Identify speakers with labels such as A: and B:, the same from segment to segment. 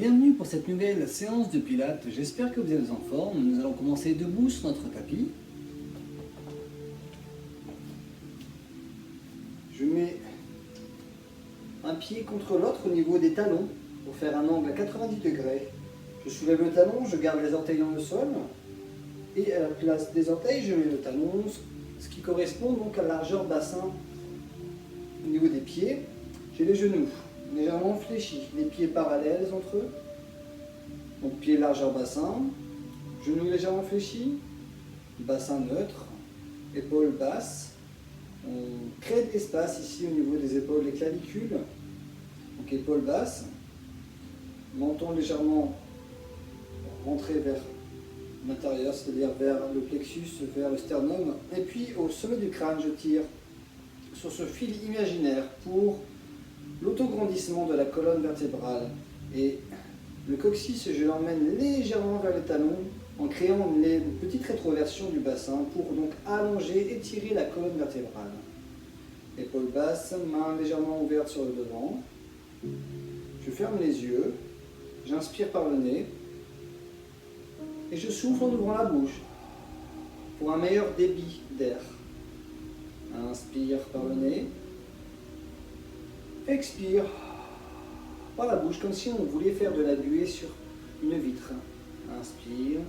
A: Bienvenue pour cette nouvelle séance de pilates, j'espère que vous êtes en forme. Nous allons commencer debout sur notre tapis. Je mets un pied contre l'autre au niveau des talons pour faire un angle à 90 degrés. Je soulève le talon, je garde les orteils dans le sol et à la place des orteils, je mets le talon, ce qui correspond donc à la largeur bassin au niveau des pieds. J'ai les genoux légèrement fléchis, les pieds parallèles entre eux, donc pied largeur bassin, genoux légèrement fléchis, bassin neutre, épaules basses. On crée de l'espace ici au niveau des épaules, des clavicules, donc épaules basses, menton légèrement rentré vers l'intérieur, c'est-à-dire vers le plexus, vers le sternum, et puis au sommet du crâne, je tire sur ce fil imaginaire pour l'autograndissement de la colonne vertébrale. Et le coccyx, je l'emmène légèrement vers les talons en créant une petite rétroversion du bassin pour donc allonger, étirer la colonne vertébrale. Épaules basses, mains légèrement ouvertes sur le devant. Je ferme les yeux, j'inspire par le nez et je souffle en ouvrant la bouche pour un meilleur débit d'air. Inspire par le nez. Expire par la bouche, comme si on voulait faire de la buée sur une vitre. Inspire.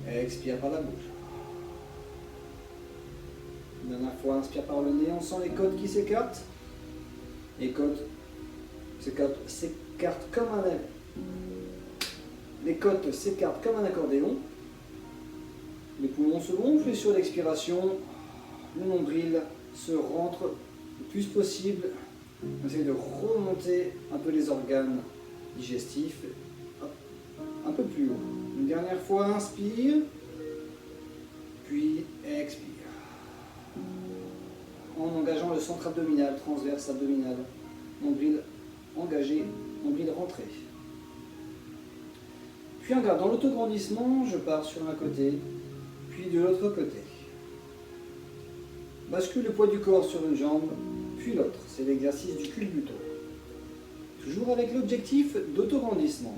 A: Expire par la bouche. Une dernière fois, inspire par le nez, on sent les côtes qui s'écartent. Les côtes s'écartent comme un... Les côtes s'écartent comme un accordéon. Les poumons se gonflent et sur l'expiration, le nombril se rentre le plus possible. On essaie de remonter un peu les organes digestifs, un peu plus haut. Une dernière fois, inspire, puis expire. En engageant le centre abdominal, transverse abdominal, nombril engagé, nombril rentré. Puis en gardant l'autograndissement, je pars sur un côté, puis de l'autre côté. Bascule le poids du corps sur une jambe, puis l'autre. C'est l'exercice du culbuto. Toujours avec l'objectif d'autograndissement.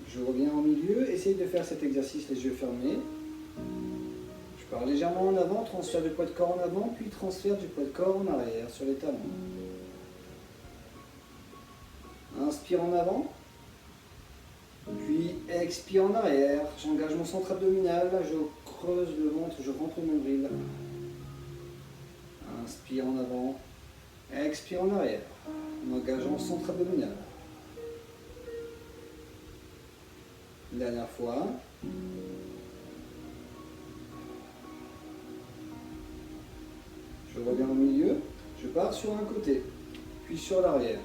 A: Je reviens au milieu, essaye de faire cet exercice les yeux fermés. Je pars légèrement en avant, transfert du poids de corps en avant, puis transfert du poids de corps en arrière sur les talons. Inspire en avant, puis expire en arrière. J'engage mon centre abdominal, je creuse le ventre, je rentre le nombril. Inspire en avant, expire en arrière, en engageant le centre abdominal. Une dernière fois. Je reviens au milieu, je pars sur un côté, puis sur l'arrière,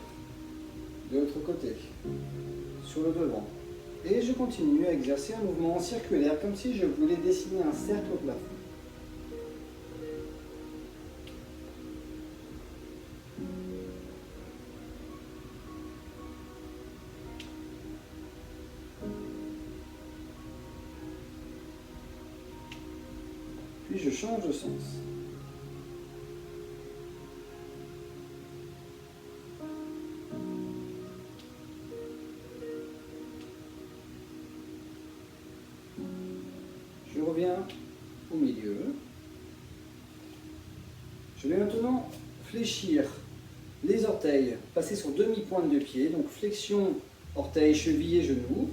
A: de l'autre côté, sur le devant. Et je continue à exercer un mouvement circulaire, comme si je voulais dessiner un cercle au plafond. Puis je change de sens. Je reviens au milieu. Je vais maintenant fléchir les orteils, passer sur demi-pointe de pied, donc flexion, orteils, chevilles et genoux.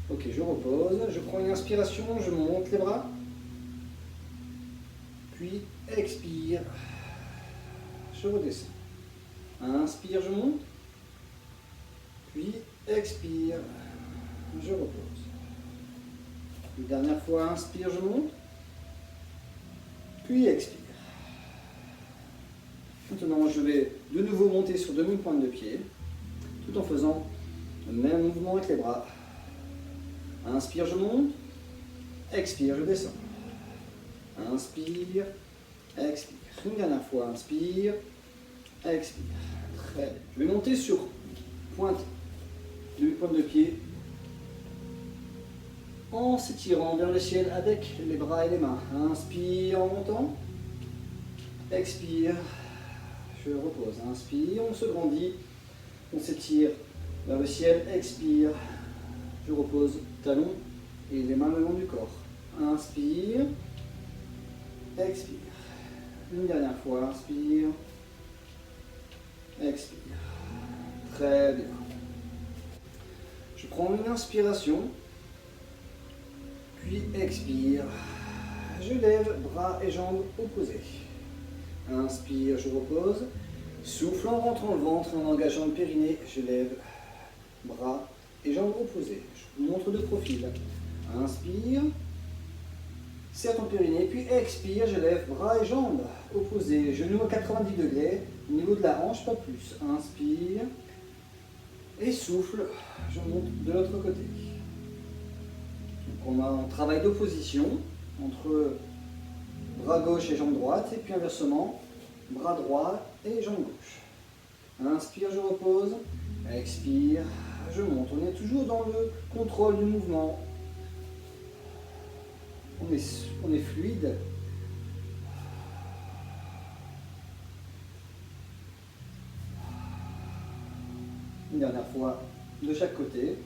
A: Ok, je repose, je prends une inspiration, je monte les bras, puis expire, je redescends. Inspire, je monte, puis expire, je repose. Une dernière fois, inspire, je monte, puis expire. Maintenant, je vais de nouveau monter sur demi-pointe de pied, tout en faisant le même mouvement avec les bras. Inspire, je monte. Expire, je descends. Inspire, expire. Une dernière fois, inspire, expire. Très bien. Je vais monter sur pointe de pied en s'étirant vers le ciel avec les bras et les mains. Inspire en montant, expire, je repose. Inspire, on se grandit, on s'étire vers le ciel, expire, je repose, talons et les mains le long du corps. Inspire, expire. Une dernière fois, inspire, expire. Très bien. Je prends une inspiration, puis expire. Je lève bras et jambes opposés. Inspire, je repose. Souffle en rentrant le ventre et en engageant le périnée. Je lève bras et jambes opposés. Je montre de profil. Inspire. Serre ton périnée, puis expire, je lève bras et jambes opposés, genoux à 90 degrés, au niveau de la hanche, pas plus. Inspire, et souffle, je monte de l'autre côté. Donc on a un travail d'opposition entre bras gauche et jambe droite, et puis inversement, bras droit et jambe gauche. Inspire, je repose, expire, je monte. On est toujours dans le contrôle du mouvement. On est fluide. Une dernière fois de chaque côté.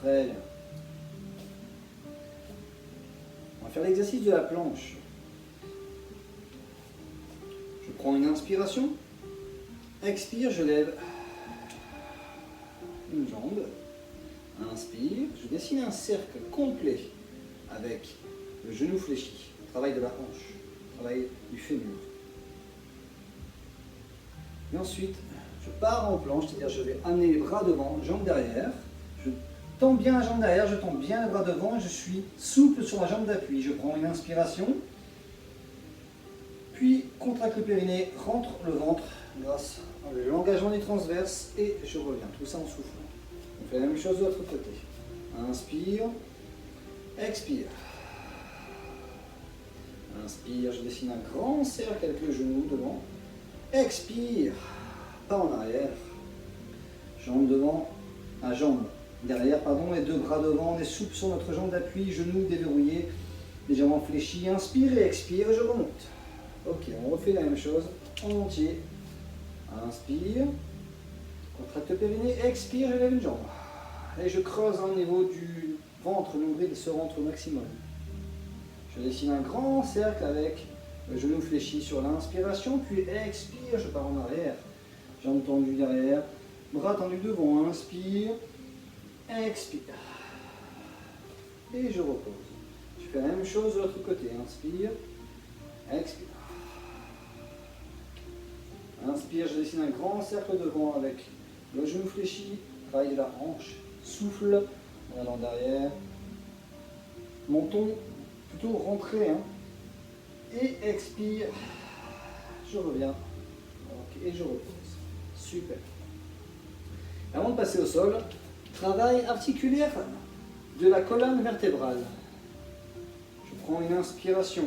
A: Très bien. On va faire l'exercice de la planche. Je prends une inspiration. Expire, je lève une jambe, inspire, je dessine un cercle complet avec le genou fléchi, travail de la hanche, travail du fémur. Et ensuite, je pars en planche, c'est-à-dire je vais amener les bras devant, jambes derrière, je tends bien la jambe derrière, je tends bien les bras devant, et je suis souple sur la jambe d'appui. Je prends une inspiration, puis contracte le périnée, rentre le ventre grâce à l'engagement des transverses et je reviens, tout ça en soufflant. On fait la même chose de l'autre côté. Inspire, expire. Inspire, je dessine un grand cercle avec le genou devant. Expire, pas en arrière. Jambe devant, jambe derrière, pardon, les deux bras devant, on est souple sur notre jambe d'appui, genoux déverrouillés, légèrement fléchis. Inspire et expire et je remonte. Ok, on refait la même chose en entier. Inspire, contracte le périnée, expire, je lève une jambe. Et je creuse au niveau du ventre, le nombril se rentre au maximum. Je dessine un grand cercle avec le genou fléchi sur l'inspiration, puis expire, je pars en arrière. Jambes tendues derrière, bras tendus devant, inspire, expire. Et je repose. Je fais la même chose de l'autre côté, inspire, expire. Inspire, je dessine un grand cercle devant avec le genou fléchi, travail de la hanche, souffle, en allant derrière, menton plutôt rentré, hein. Et expire, je reviens, okay, et je repose. Super. Avant de passer au sol, travail articulaire de la colonne vertébrale. Je prends une inspiration,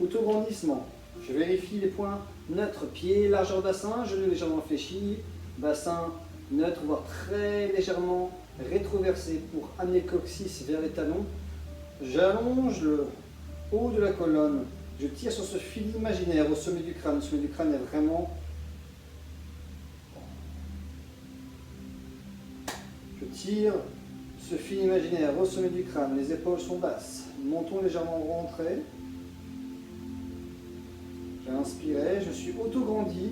A: auto-grandissement. Je vérifie les points neutres, pieds, largeur bassin, genoux légèrement fléchis, bassin neutre, voire très légèrement rétroversé pour amener le coccyx vers les talons. J'allonge le haut de la colonne, je tire sur ce fil imaginaire au sommet du crâne. Le sommet du crâne est vraiment... Je tire ce fil imaginaire au sommet du crâne, les épaules sont basses, menton légèrement rentré. J'ai inspiré, je suis auto-grandi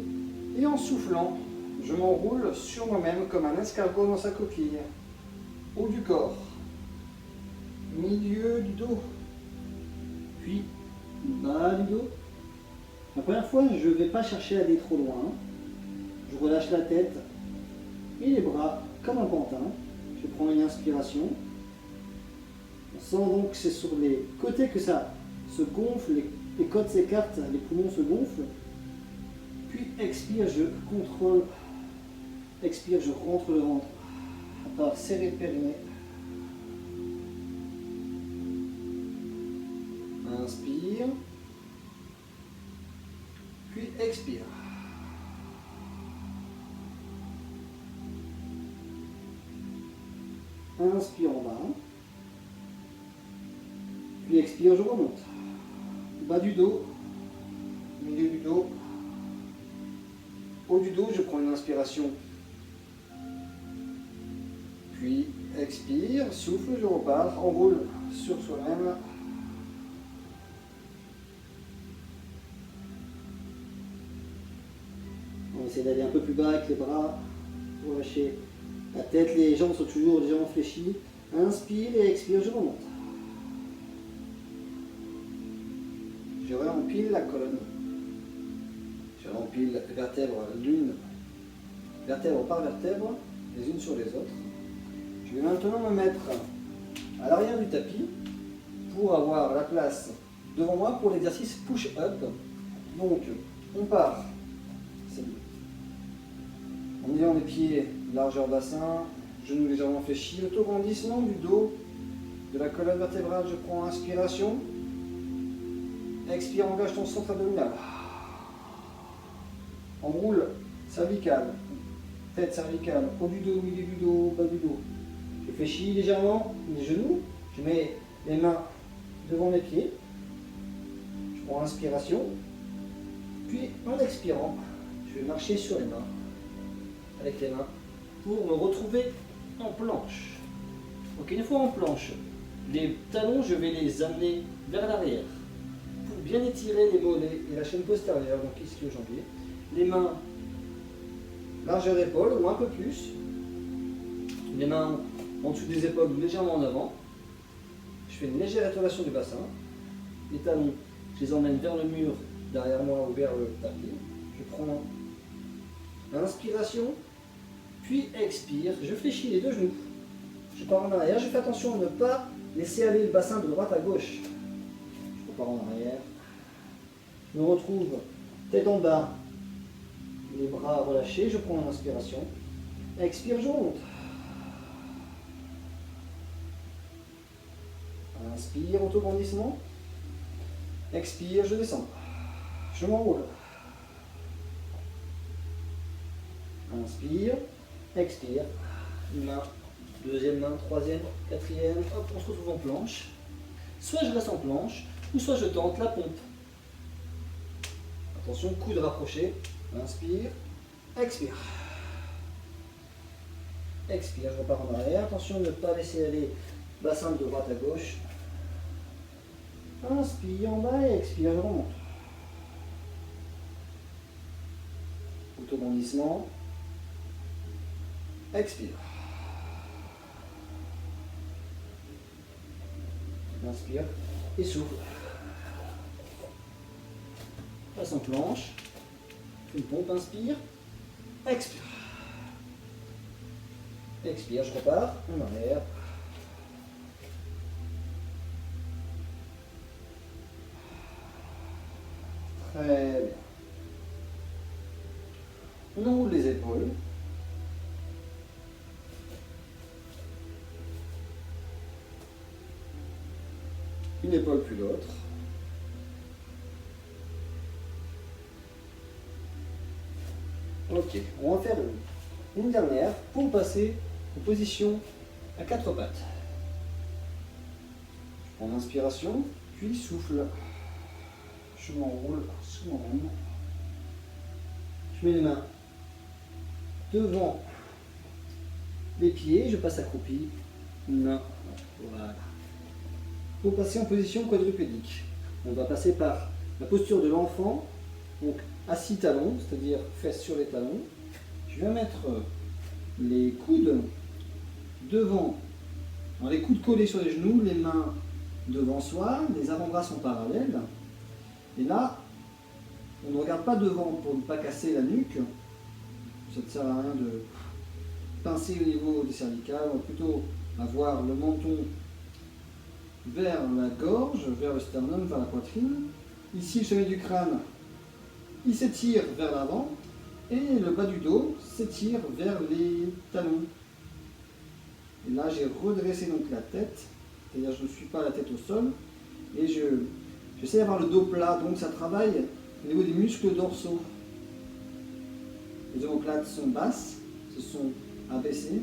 A: et en soufflant, je m'enroule sur moi-même comme un escargot dans sa coquille. Haut du corps, milieu du dos, puis bas du dos. La première fois, je ne vais pas chercher à aller trop loin. Je relâche la tête et les bras comme un pantin. Je prends une inspiration. On sent donc que c'est sur les côtés que ça se gonfle, les côtes s'écartent, les poumons se gonflent. Puis expire, je contrôle. Expire, je rentre le ventre. à part serrer le périnée. Inspire, puis expire. Inspire en bas, puis expire, je remonte. Bas du dos, milieu du dos, haut du dos, je prends une inspiration, puis expire, souffle, je repars, enroule sur soi-même. On essaie d'aller un peu plus bas avec les bras, relâcher la tête, les jambes sont toujours légèrement fléchies. Inspire et expire, je remonte. Je réempile la colonne. Je réempile vertèbre l'une, vertèbre par vertèbre, les unes sur les autres. Je vais maintenant me mettre à l'arrière du tapis pour avoir la place devant moi pour l'exercice push-up. Donc, on part en ayant les pieds largeur bassin, genoux légèrement fléchis, autograndissement du dos, de la colonne vertébrale. Je prends inspiration, expire, engage ton centre abdominal. Enroule cervical, tête cervicale, haut du dos, milieu du dos, bas du dos. Je fléchis légèrement les genoux, je mets les mains devant mes pieds, je prends inspiration, puis en expirant, je vais marcher sur les mains, avec les mains, pour me retrouver en planche. Donc une fois en planche, les talons, je vais les amener vers l'arrière, pour bien étirer les mollets et la chaîne postérieure, donc ici le jambier. Les mains, largeur d'épaule ou un peu plus, les mains en dessous des épaules ou légèrement en avant. Je fais une légère élévation du bassin. Les talons, je les emmène vers le mur derrière moi ou vers le tapis. Je prends l'inspiration, puis expire. Je fléchis les deux genoux. Je pars en arrière. Je fais attention à ne pas laisser aller le bassin de droite à gauche. Je repars en arrière. Je me retrouve tête en bas, les bras relâchés. Je prends l'inspiration. Expire, je remonte. Inspire, autograndissement. Expire, je descends. Je m'enroule. Inspire, expire. Une main, deuxième main, troisième, quatrième. Hop, on se retrouve en planche. Soit je reste en planche, ou soit je tente la pompe. Attention, coude rapproché. Inspire, expire. Expire, je repars en arrière. Attention de ne pas laisser aller bassin de droite à gauche. Inspire en bas et expire, je remonte. Autograndissement. Expire. Inspire et souffle. Passe en planche. Une pompe, inspire. Expire. Expire, je repars en arrière. Très bien. On enroule les épaules. Une épaule puis l'autre. Ok, on va faire une dernière pour passer en position à quatre pattes. Je prends l'inspiration, puis souffle. Je m'enroule, je m'enroule. Je mets les mains devant les pieds, je passe accroupi. Voilà. Pour passer en position quadrupédique, on va passer par la posture de l'enfant, donc assis talon, c'est-à-dire fesses sur les talons. Je vais mettre les coudes devant, les coudes collés sur les genoux, les mains devant soi, les avant-bras sont parallèles. Et là, on ne regarde pas devant pour ne pas casser la nuque. Ça ne sert à rien de pincer au niveau des cervicales. On va plutôt avoir le menton vers la gorge, vers le sternum, vers la poitrine. Ici, le sommet du crâne, il s'étire vers l'avant. Et le bas du dos s'étire vers les talons. Et là, j'ai redressé donc la tête, c'est-à-dire je ne suis pas la tête au sol, et j'essaie d'avoir le dos plat, donc ça travaille au niveau des muscles dorsaux. Les omoplates sont basses, se sont abaissées.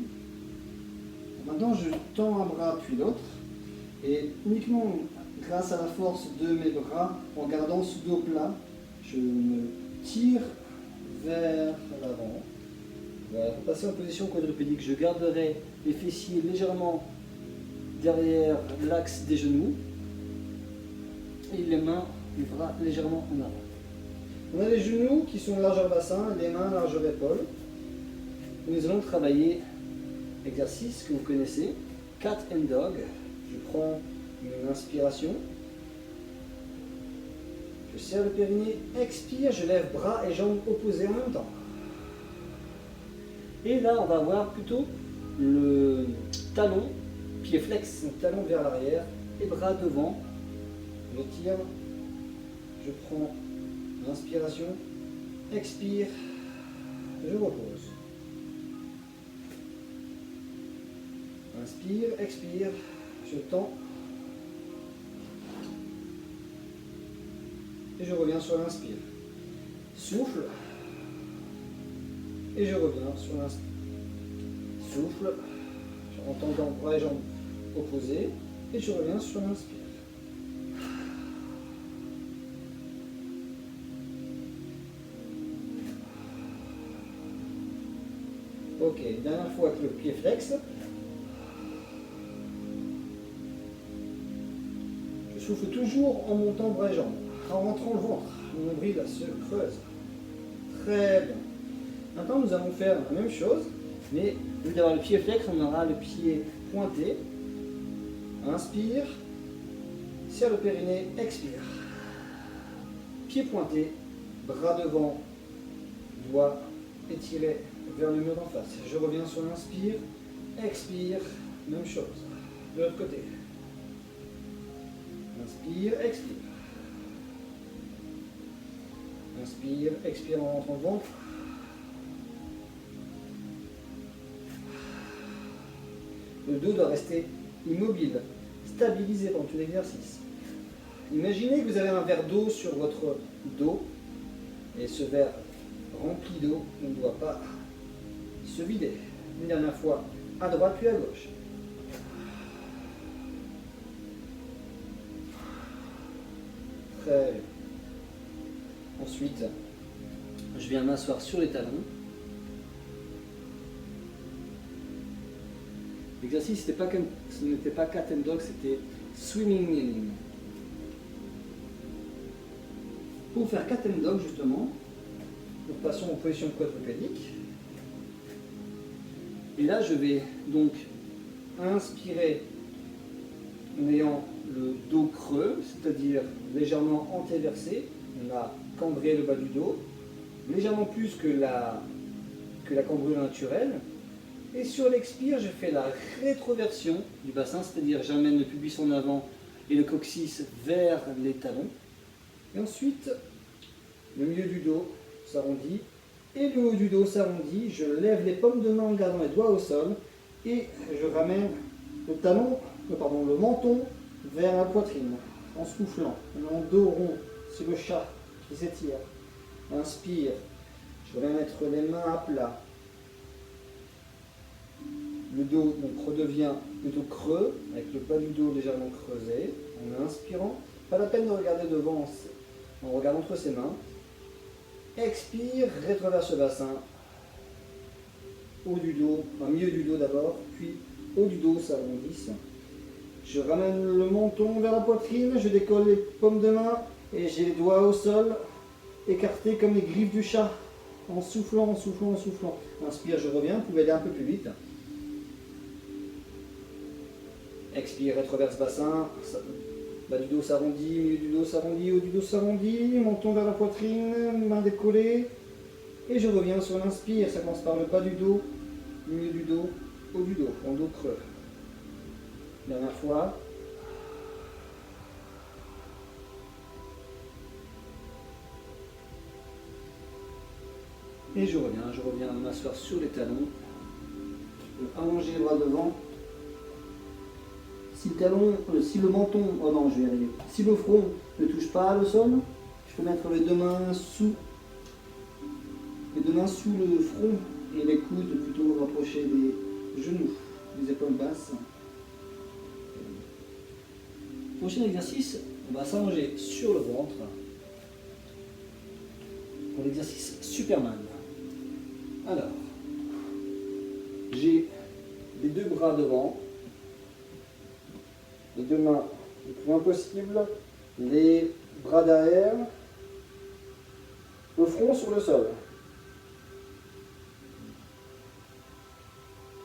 A: Maintenant, je tends un bras puis l'autre, et uniquement grâce à la force de mes bras, en gardant ce dos plat, je me tire vers l'avant. Voilà, pour passer en position quadrupédique, je garderai les fessiers légèrement derrière l'axe des genoux et les mains, les bras légèrement en avant. On a les genoux qui sont largeur bassin et les mains largeur épaule. Nous allons travailler l'exercice que vous connaissez, Cat and Dog. Je prends une inspiration, je serre le périnée, expire, je lève bras et jambes opposés en même temps. Et là, on va voir plutôt le talon, pied flex, talon vers l'arrière et bras devant. Je tire, je prends l'inspiration, expire, je repose. Inspire, expire, je tends. Et je reviens sur l'inspire. Souffle. Et je reviens sur l'inspire. Souffle. En tendant bras et jambes opposés. Et je reviens sur l'inspire. Ok, dernière fois avec le pied flex. Je souffle toujours en montant bras et jambes. En rentrant le ventre, le nombril se creuse. Très bien. Maintenant, nous allons faire la même chose, mais au lieu d'avoir le pied flex, on aura le pied pointé. Inspire, serre le périnée, expire. Pied pointé, bras devant, doigts étirés vers le mur d'en face. Je reviens sur l'inspire, expire, même chose. De l'autre côté. Inspire, expire. Inspire, expire en rentrant le ventre. Le dos doit rester immobile, stabilisé pendant tout l'exercice. Imaginez que vous avez un verre d'eau sur votre dos et ce verre rempli d'eau ne doit pas se vider. Une dernière fois, à droite puis à gauche. Très bien. Ensuite, je viens m'asseoir sur les talons. L'exercice, ce n'était pas cat and dog, c'était swimming kneeling. Pour faire cat and dog, justement, nous passons en position quadrupédique. Et là, je vais donc inspirer en ayant le dos creux, c'est-à-dire légèrement antéversé. On a cambré le bas du dos, légèrement plus que la cambrure naturelle. Et sur l'expire, je fais la rétroversion du bassin, c'est-à-dire j'amène le pubis en avant et le coccyx vers les talons. Et ensuite, le milieu du dos s'arrondit et le haut du dos s'arrondit. Je lève les paumes de main en gardant les doigts au sol et je ramène le menton vers la poitrine en soufflant. Mon dos rond, c'est le chat qui s'étire. Inspire, je vais mettre les mains à plat. Le dos donc redevient plutôt creux, avec le bas du dos légèrement creusé, en inspirant. Pas la peine de regarder devant, on regarde entre ses mains. Expire, rétroverse le bassin. Haut du dos, milieu du dos d'abord, puis haut du dos s'arrondisse. Je ramène le menton vers la poitrine, je décolle les paumes de main et j'ai les doigts au sol, écartés comme les griffes du chat, en soufflant, en soufflant, en soufflant. Inspire, je reviens, vous pouvez aller un peu plus vite. Expire, rétroverse bassin, bas du dos s'arrondit, milieu du dos s'arrondit, haut du dos s'arrondit, menton vers la poitrine, main décollée. Et je reviens sur l'inspire, ça commence par le bas du dos, milieu du dos, haut du dos, en dos creux. Dernière fois. Et je reviens m'asseoir sur les talons, allonger les bras devant si le talon, si le menton, oh non, je vais y arriver. Si le front ne touche pas le sol, je peux mettre les deux mains sous le front et les coudes plutôt rapprochés des genoux, des épaules basses. Prochain exercice, on va s'allonger sur le ventre pour l'exercice Superman. Alors, j'ai les deux bras devant, les deux mains le plus loin possible, les bras derrière, le front sur le sol.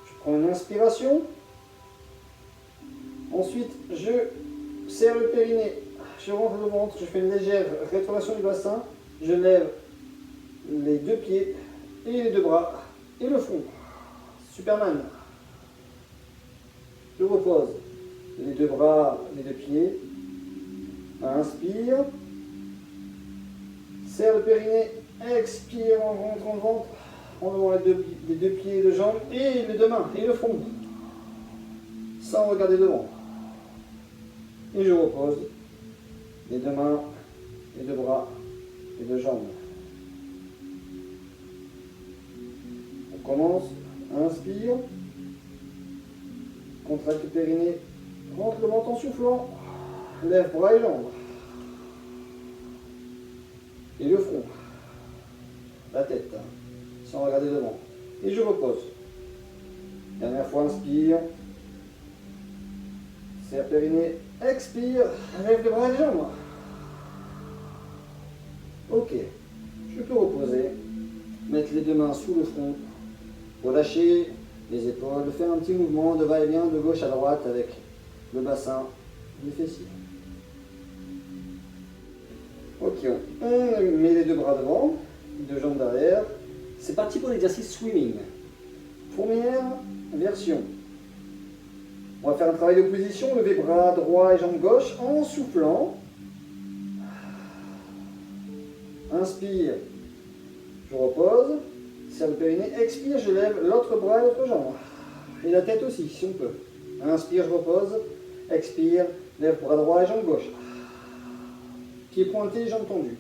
A: Je prends une inspiration, ensuite je serre le périnée, je rentre le ventre, je fais une légère rétroversion du bassin, je lève les deux pieds et les deux bras et le front. Superman. Je repose les deux bras, les deux pieds. Inspire. Serre le périnée. Expire en rentrant le ventre. En levant les deux pieds et les jambes. Et les deux mains et le front. Sans regarder devant. Et je repose les deux mains, les deux bras et les deux jambes. On commence. Inspire. Contracte le périnée. Rentre le ventre en soufflant. Lève bras et jambes. Et le front. La tête. Sans regarder devant. Et je repose. Dernière fois, inspire. Serre périnée. Expire. Lève les bras et les jambes. Ok. Je peux reposer. Mettre les deux mains sous le front. Relâcher les épaules. Faire un petit mouvement de va-et-vient de gauche à droite avec le bassin, les fessiers. Ok, on met les deux bras devant, les deux jambes derrière. C'est parti pour l'exercice swimming. Première version. On va faire un travail d'opposition, lever bras droit et jambe gauche en soufflant. Inspire, je repose, serre le périnée, expire, je lève l'autre bras et l'autre jambe. Et la tête aussi, si on peut. Inspire, je repose, expire, lève bras droit et jambe gauche. Pieds pointés, jambes tendues.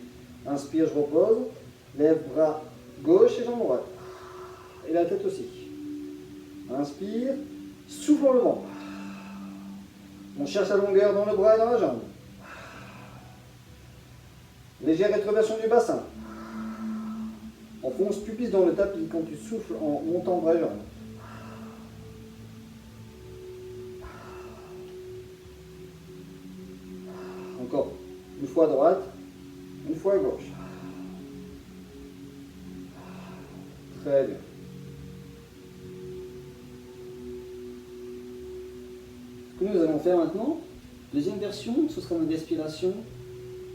A: Inspire, je repose, lève bras gauche et jambe droite. Et la tête aussi. Inspire, souffle en levant. On cherche la longueur dans le bras et dans la jambe. Légère rétroversion du bassin. On fonce plus dans le tapis quand tu souffles en montant bras et jambes. Encore une fois à droite, une fois à gauche. Très bien. Ce que nous allons faire maintenant, deuxième version, ce sera une respiration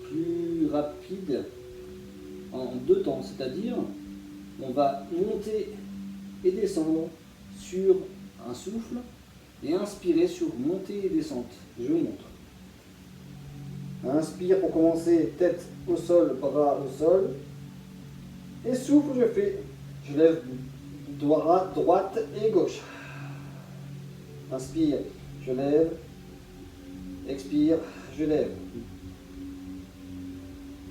A: plus rapide en deux temps, c'est-à-dire on va monter et descendre sur un souffle et inspirer sur montée et descente. Je vous montre. Inspire pour commencer, tête au sol, bras au sol. Et souffle, je lève droite et gauche. Inspire, je lève. Expire, je lève.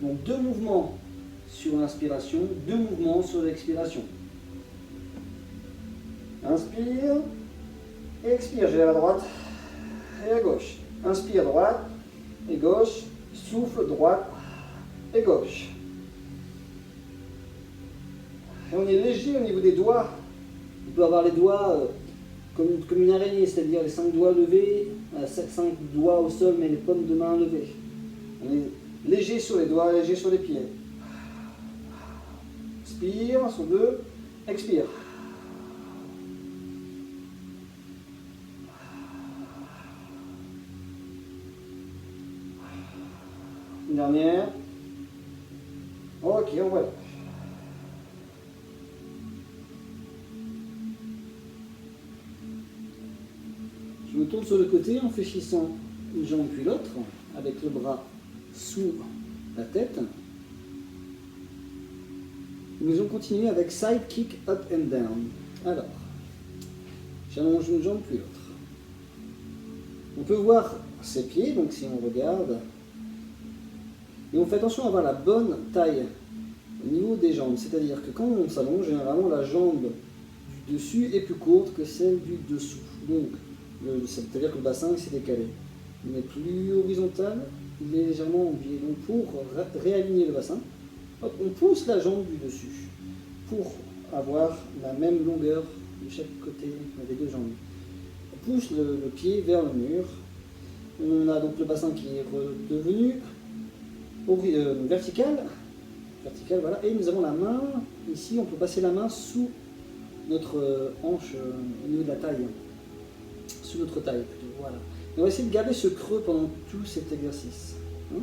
A: Donc deux mouvements sur l'inspiration, deux mouvements sur l'expiration. Inspire, expire, je lève à droite et à gauche. Inspire, droite et gauche, souffle, droite et gauche. Et on est léger au niveau des doigts. On peut avoir les doigts comme une araignée, c'est-à-dire les 5 doigts levés, 5 doigts au sol, mais les paumes de main levées. On est léger sur les doigts, léger sur les pieds. Inspire, sur deux, expire. Une dernière. Ok, on va là. Je me tourne sur le côté en fléchissant une jambe puis l'autre, avec le bras sous la tête. Nous allons continuer avec side kick up and down. Alors, j'allonge une jambe puis l'autre. On peut voir ses pieds, donc si on regarde, et on fait attention à avoir la bonne taille au niveau des jambes, c'est-à-dire que quand on s'allonge, généralement la jambe du dessus est plus courte que celle du dessous, donc c'est-à-dire que le bassin s'est décalé. Il n'est plus horizontal, il est légèrement embué. Donc pour réaligner le bassin, hop, on pousse la jambe du dessus pour avoir la même longueur de chaque côté des deux jambes. On pousse le pied vers le mur. On a donc le bassin qui est redevenu vertical. Vertical, voilà. Et nous avons la main, ici on peut passer la main sous notre hanche au niveau de la taille. Sous notre taille plutôt, voilà. Et on va essayer de garder ce creux pendant tout cet exercice. Hein.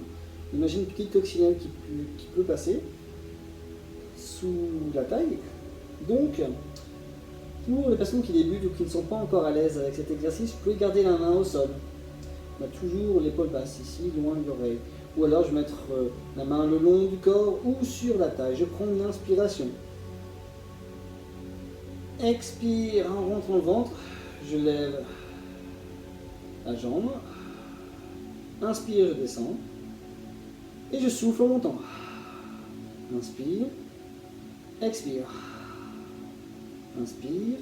A: Imagine une petite coccinelle qui peut passer sous la taille. Donc, pour les personnes qui débutent ou qui ne sont pas encore à l'aise avec cet exercice, vous pouvez garder la main au sol. On a toujours l'épaule basse ici, loin de l'oreille. Ou alors je vais mettre la main le long du corps ou sur la taille. Je prends une inspiration. Expire en rentrant le ventre. Je lève la jambe. Inspire, je descends. Et je souffle en montant. Inspire. Expire. Inspire.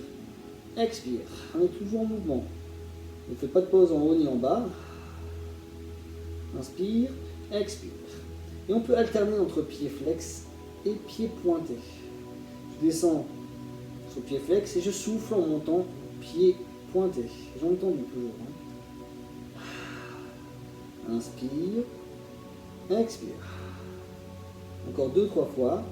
A: Expire. On est toujours en mouvement. Ne faites pas de pause en haut ni en bas. Inspire. Expire. Et on peut alterner entre pied flex et pied pointé. Je descends sur pied flex et je souffle en montant pied pointé. Jambes tendues toujours. Inspire. Expire. Encore 2-3 fois.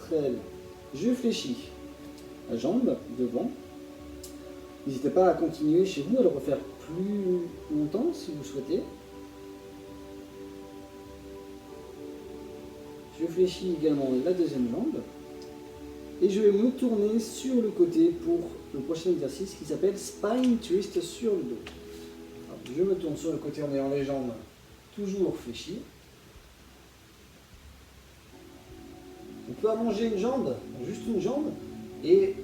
A: Très bien. Je fléchis la jambe devant. N'hésitez pas à continuer chez vous, à le refaire plus longtemps si vous souhaitez. Je fléchis également la deuxième jambe. Et je vais me tourner sur le côté pour le prochain exercice qui s'appelle Spine Twist sur le dos. Alors, je me tourne sur le côté en ayant les jambes toujours fléchies. On peut allonger une jambe, juste une jambe, et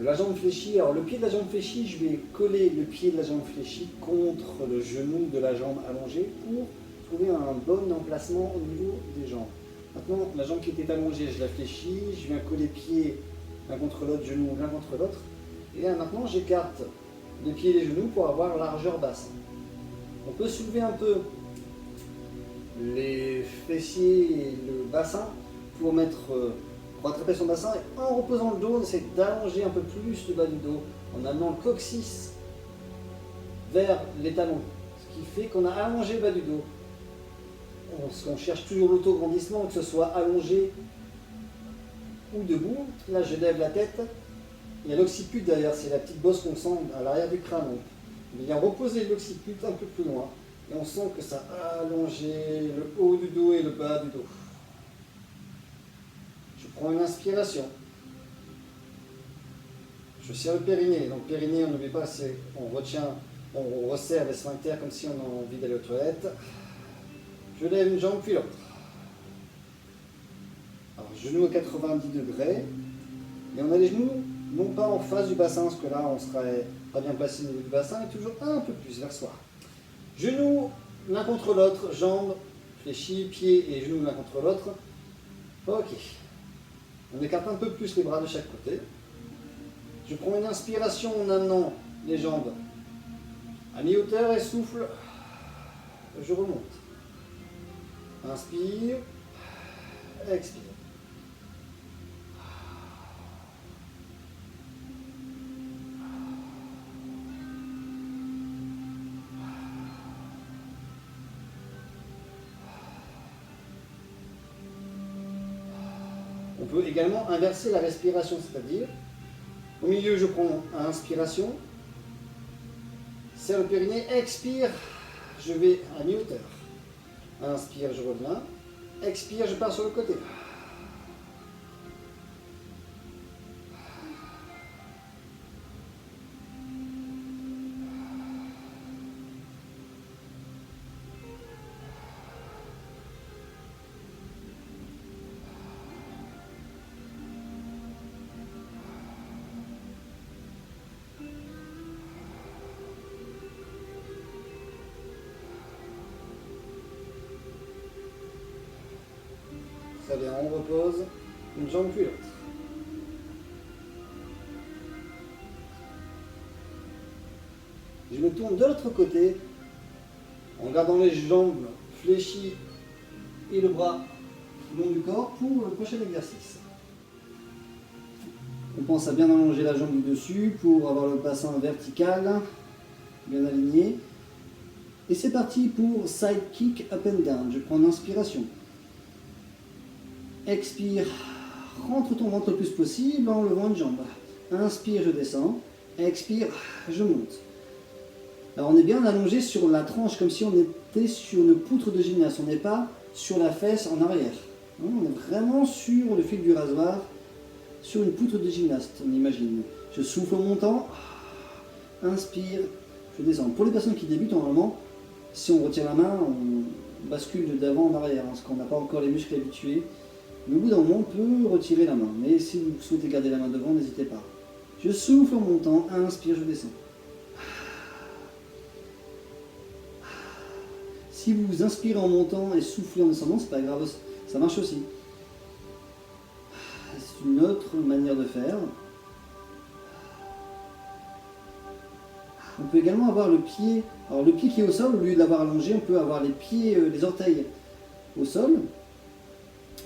A: la jambe fléchie. Alors le pied de la jambe fléchie, je vais coller le pied de la jambe fléchie contre le genou de la jambe allongée pour trouver un bon emplacement au niveau des jambes. Maintenant, la jambe qui était allongée, je la fléchis, je viens coller pieds l'un contre l'autre, genou l'un contre l'autre. Et là, maintenant, j'écarte les pieds et les genoux pour avoir largeur basse. On peut soulever un peu les fessiers et le bassin pour attraper son bassin. Et en reposant le dos, on essaie d'allonger un peu plus le bas du dos en amenant le coccyx vers les talons. Ce qui fait qu'on a allongé le bas du dos. On cherche toujours l'autograndissement, que ce soit allongé ou debout. Là, je lève la tête. Il y a l'occiput derrière, c'est la petite bosse qu'on sent à l'arrière du crâne. On vient reposer l'occiput un peu plus loin. Et on sent que ça a allongé le haut du dos et le bas du dos. Je prends une inspiration. Je serre le périnée. Donc périnée, on n'oublie pas, on retient, on resserre les sphincters comme si on a envie d'aller aux toilettes. Je lève une jambe puis l'autre. Alors genoux à 90 degrés. Et on a les genoux non pas en face du bassin, parce que là on serait pas bien placé au niveau du bassin, mais toujours un peu plus vers soi. Genoux l'un contre l'autre, jambes fléchies, pieds et genoux l'un contre l'autre. Ok. On écarte un peu plus les bras de chaque côté. Je prends une inspiration en amenant les jambes à mi-hauteur et souffle. Je remonte. Inspire. Expire. On peut également inverser la respiration, c'est-à-dire au milieu je prends inspiration, serre le périnée, expire, je vais à mi-hauteur. Inspire, je reviens, expire, je pars sur le côté. Très bien, on repose une jambe puis l'autre. Je me tourne de l'autre côté en gardant les jambes fléchies et le bras le long du corps pour le prochain exercice. On pense à bien allonger la jambe du dessus pour avoir le bassin vertical, bien aligné. Et c'est parti pour side kick up and down. Je prends une inspiration. Expire, rentre ton ventre le plus possible en levant une jambe. Inspire, je descends. Expire, je monte. Alors on est bien allongé sur la tranche comme si on était sur une poutre de gymnase. On n'est pas sur la fesse en arrière. On est vraiment sur le fil du rasoir, sur une poutre de gymnaste, on imagine. Je souffle en montant. Inspire, je descends. Pour les personnes qui débutent, normalement, si on retire la main, on bascule d'avant en arrière, parce qu'on n'a pas encore les muscles habitués. Mais au bout d'un moment, on peut retirer la main. Mais si vous souhaitez garder la main devant, n'hésitez pas. Je souffle en montant, inspire, je descends. Si vous inspirez en montant et soufflez en descendant, c'est pas grave, ça marche aussi. C'est une autre manière de faire. On peut également avoir le pied, alors le pied qui est au sol, au lieu de l'avoir allongé, on peut avoir les pieds, les orteils au sol,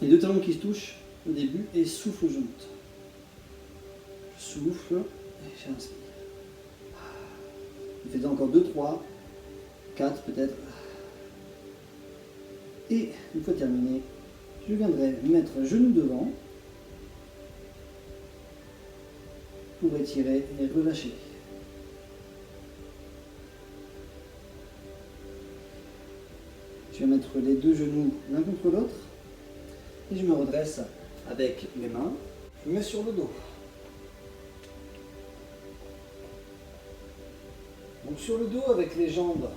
A: les deux talons qui se touchent au début, et souffle, je monte. Je souffle, et j'inspire. Je fais encore 2, 3, 4 peut-être. Et une fois terminé, je viendrai mettre genou devant pour étirer et relâcher. Je vais mettre les deux genoux l'un contre l'autre et je me redresse avec les mains. Je mets sur le dos. Donc sur le dos avec les jambes.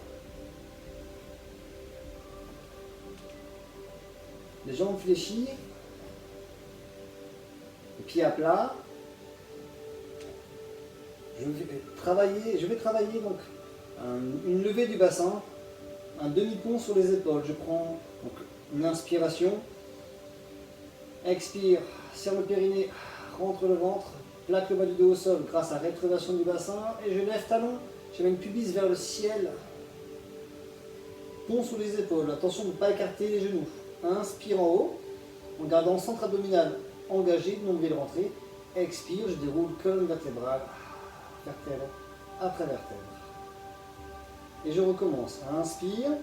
A: Les jambes fléchies, les pieds à plat. Je vais travailler donc une levée du bassin, un demi-pont sur les épaules. Je prends donc une inspiration, expire, serre le périnée, rentre le ventre, plaque le bas du dos au sol grâce à la rétroversion du bassin et je lève talon, j'amène pubis vers le ciel, pont sous les épaules. Attention de ne pas écarter les genoux. Inspire en haut, en gardant le centre abdominal engagé, nombril rentré. Expire, je déroule colonne vertébrale, vertèbre après vertèbre. Et je recommence. Inspire,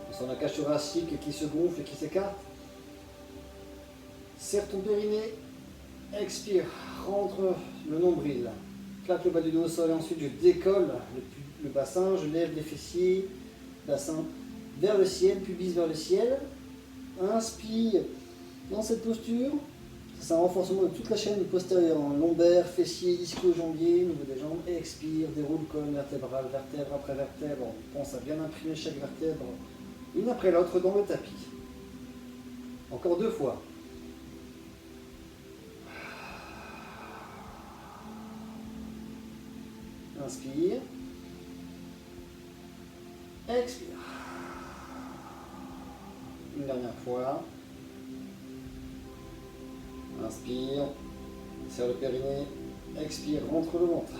A: on sent la cage thoracique qui se gonfle et qui s'écarte. Serre ton périnée, expire, rentre le nombril. Claque le bas du dos au sol et ensuite je décolle le bassin, je lève les fessiers, bassin vers le ciel, pubis vers le ciel. Inspire dans cette posture. C'est un renforcement de toute la chaîne postérieure, lombaire, fessier, ischio-jambier, au niveau des jambes. Expire, déroule colonne vertébrale, vertèbre après vertèbre. On pense à bien imprimer chaque vertèbre, une après l'autre dans le tapis. Encore 2 fois. Inspire. Expire. Une dernière fois. Inspire. Serre le périnée. Expire. Rentre le ventre.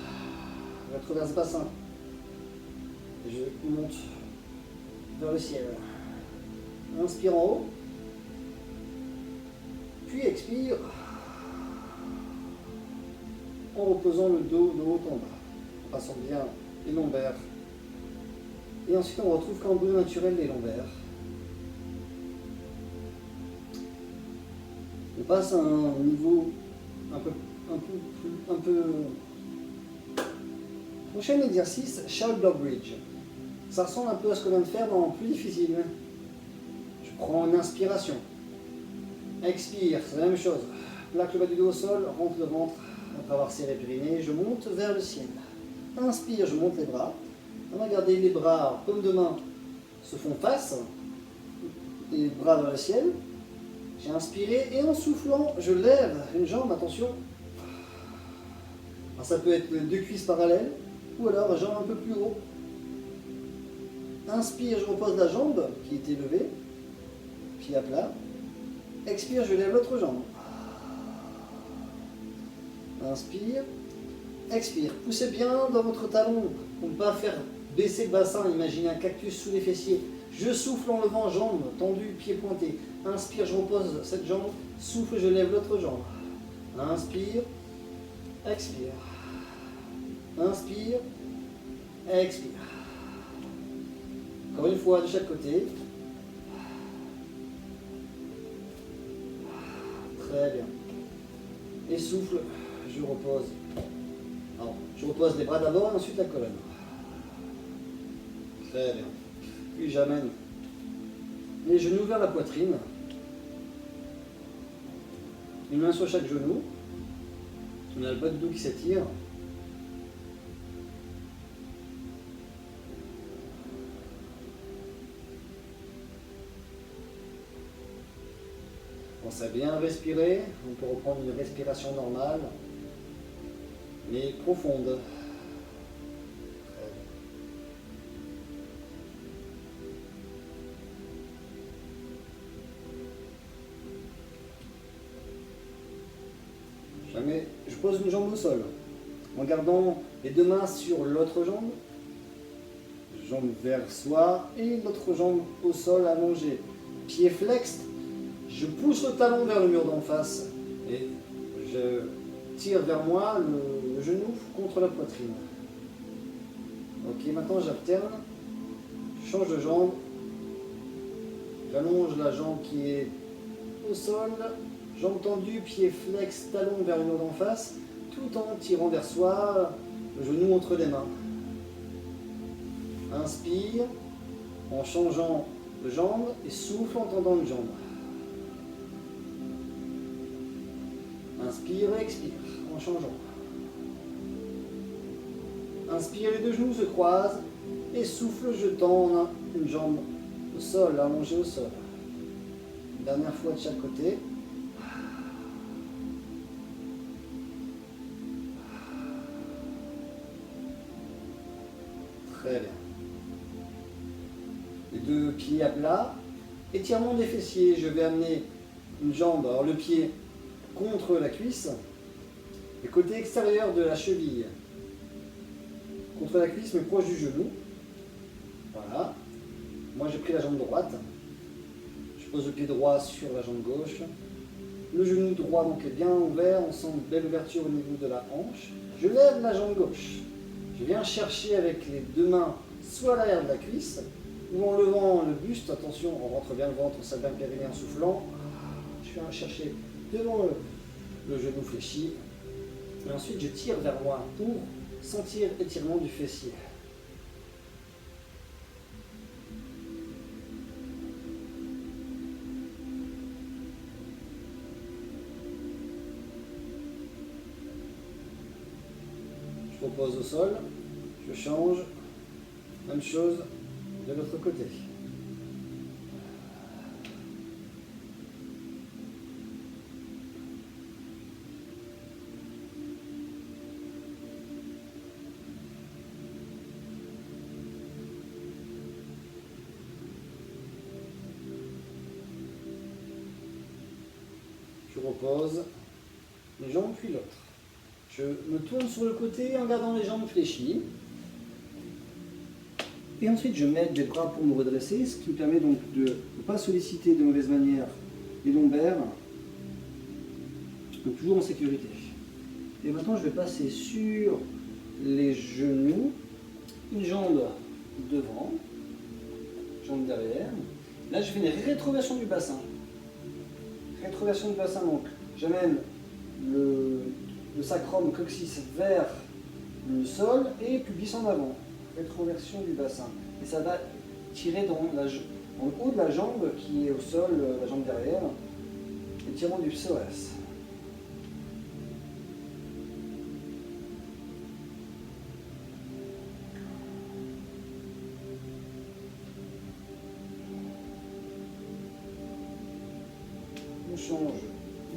A: Retraverse bassin. Et je monte vers le ciel. Inspire en haut. Puis expire. En reposant le dos de haut en bas. En passant bien les lombaires. Et ensuite on retrouve cambrure naturelle des lombaires. On passe à un niveau un peu. Prochain exercice, shoulder bridge. Ça ressemble un peu à ce qu'on vient de faire, mais en plus difficile. Je prends une inspiration. Expire, c'est la même chose. Plaque le bas du dos au sol, rentre le ventre après avoir serré le périnée. Je monte vers le ciel. Inspire, je monte les bras. On va garder les bras comme demain se font face. Les bras vers le ciel. J'ai inspiré et en soufflant, je lève une jambe, attention. Alors ça peut être 2 cuisses parallèles ou alors jambe un peu plus haut. Inspire, je repose la jambe qui était levée, pied à plat. Expire, je lève l'autre jambe. Inspire. Expire. Poussez bien dans votre talon pour ne pas faire baisser le bassin. Imaginez un cactus sous les fessiers. Je souffle en levant jambe tendue, pied pointé. Inspire, je repose cette jambe. Souffle, je lève l'autre jambe. Inspire. Expire. Inspire. Expire. Encore une fois de chaque côté. Très bien. Et souffle, je repose. Alors, je repose les bras d'abord et ensuite la colonne. Très bien. Puis j'amène les genoux vers la poitrine. Une main sur chaque genou. On a le bas de dos qui s'étire. Pensez à bien respirer. On peut reprendre une respiration normale, mais profonde. Jamais. Je pose une jambe au sol, en gardant les deux mains sur l'autre jambe, jambe vers soi, et l'autre jambe au sol allongée. Pied flex, je pousse le talon vers le mur d'en face, et je tire vers moi le genou contre la poitrine. Ok, maintenant j'alterne, je change de jambe, j'allonge la jambe qui est au sol, jambe tendue, pied flex, talon vers le mur d'en face, tout en tirant vers soi, le genou entre les mains. Inspire, en changeant de jambe, et souffle en tendant une jambe. Inspire et expire, en changeant. Inspire, les deux genoux se croisent, et souffle, je tends une jambe au sol, allongée au sol. Une dernière fois de chaque côté. Très bien. Les deux pieds à plat. Étirement des fessiers. Je vais amener une jambe, alors le pied contre la cuisse, et côté extérieur de la cheville. Contre la cuisse, mais proche du genou. Voilà. Moi, j'ai pris la jambe droite. Je pose le pied droit sur la jambe gauche. Le genou droit donc est bien ouvert. On sent une belle ouverture au niveau de la hanche. Je lève la jambe gauche. Je viens chercher avec les deux mains soit l'arrière de la cuisse, ou en levant le buste, attention, on rentre bien le ventre, on s'abat le périnée en soufflant. Je viens chercher devant le genou fléchi. Et ensuite, je tire vers moi pour sentir l'étirement du fessier. Je repose au sol, je change, même chose de l'autre côté. Je repose les jambes puis l'autre. Je me tourne sur le côté en gardant les jambes fléchies. Et ensuite, je m'aide des bras pour me redresser, ce qui me permet donc de ne pas solliciter de mauvaise manière les lombaires, donc toujours en sécurité. Et maintenant, je vais passer sur les genoux, une jambe devant, jambe derrière. Là, je fais une rétroversion du bassin. Rétroversion du bassin, donc j'amène le sacrum coccyx vers le sol et pubis en avant. Rétroversion du bassin. Et ça va tirer dans le haut de la jambe qui est au sol, la jambe derrière, étirement du psoas. On change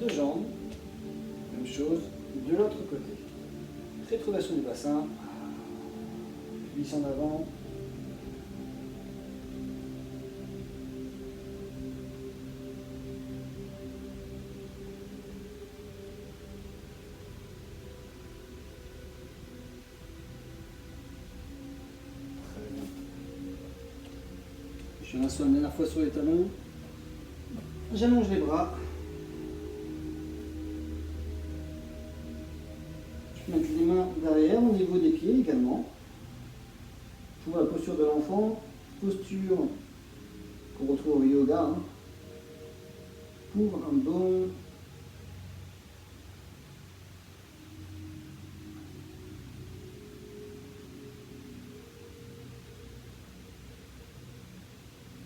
A: de jambe, même chose de l'autre côté. Rétroversion du bassin, pubis en avant. Je m'assois une dernière fois sur les talons. J'allonge les bras. Je mets les mains derrière au niveau des pieds également. Pour la posture de l'enfant, posture qu'on retrouve au yoga. Hein, pour un bon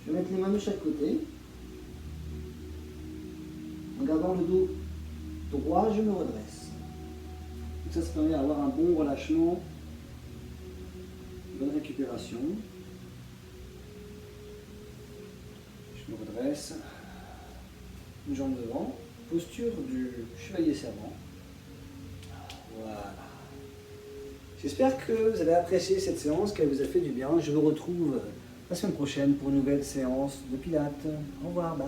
A: je vais mettre les mains de chaque côté. En gardant le dos droit, je me redresse. Donc ça permet d'avoir un bon relâchement, une bonne récupération. Je me redresse, une jambe devant, posture du chevalier servant. Voilà. J'espère que vous avez apprécié cette séance, qu'elle vous a fait du bien. Je vous retrouve la semaine prochaine pour une nouvelle séance de Pilates. Au revoir, bye.